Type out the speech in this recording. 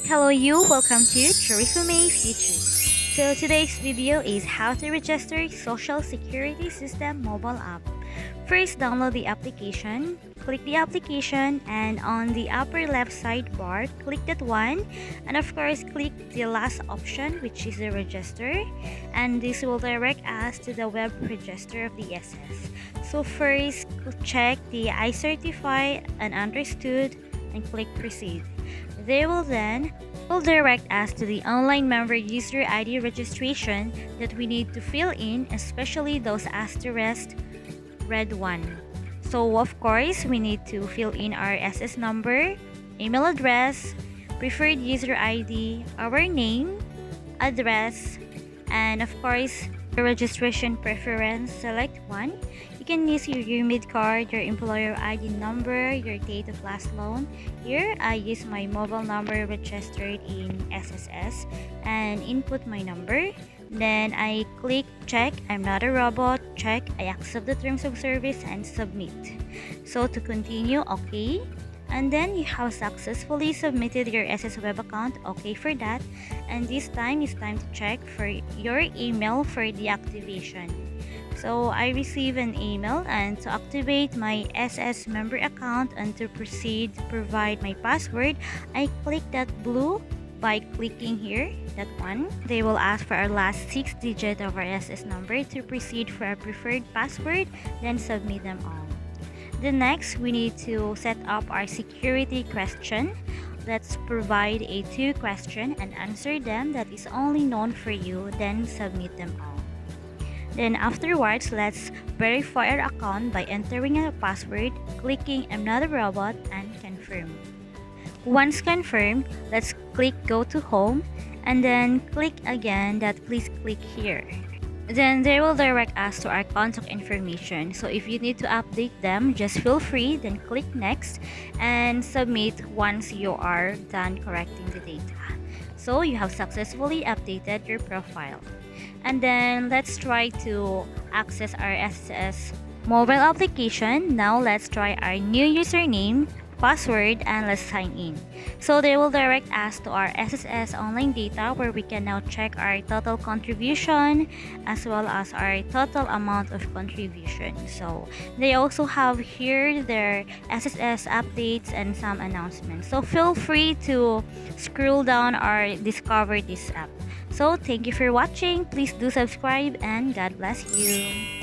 Hello you, welcome to Resume's YouTube. So today's video is how to register Social Security System mobile app. First, download the application, click the application, and on the upper left sidebar, click that one, and of course click the last option, which is the register, and this will direct us to the web register of the SS. So first, check the I certify and understood and click proceed. They will then direct us to the online member user ID registration that we need to fill in, especially those asterisk red one. So of course, we need to fill in our SS number, email address, preferred user ID, our name, address, and of course, the registration preference, select one. You can use your UMID card, your employer ID number, your date of last loan. Here, I use my mobile number registered in SSS and input my number. Then I click check, I'm not a robot, check, I accept the terms of service and submit. So to continue, okay. And then you have successfully submitted your SS web account, okay for that. And this time it's time to check for your email for the activation. So I receive an email, and to activate my SS member account and to proceed to provide my password, I click that blue by clicking here, that one. They will ask for our last 6 digits of our SS number to proceed for our preferred password, then submit them all. The next, we need to set up our security question. Let's provide a 2 question and answer them that is only known for you, then submit them all. Then afterwards, let's verify our account by entering a password, clicking I'm not a robot, and confirm. Once confirmed, let's click go to home and then click again that please click here. Then they will direct us to our contact information. So if you need to update them, just feel free, then click next and submit once you are done correcting the data. So you have successfully updated your profile. And then let's try to access our SSS mobile application. Now let's try our new username, password, and let's sign in. So they will direct us to our SSS online data where we can now check our total contribution as well as our total amount of contribution. So they also have here their SSS updates and some announcements. So feel free to scroll down or discover this app. So thank you for watching. Please do subscribe and God bless you.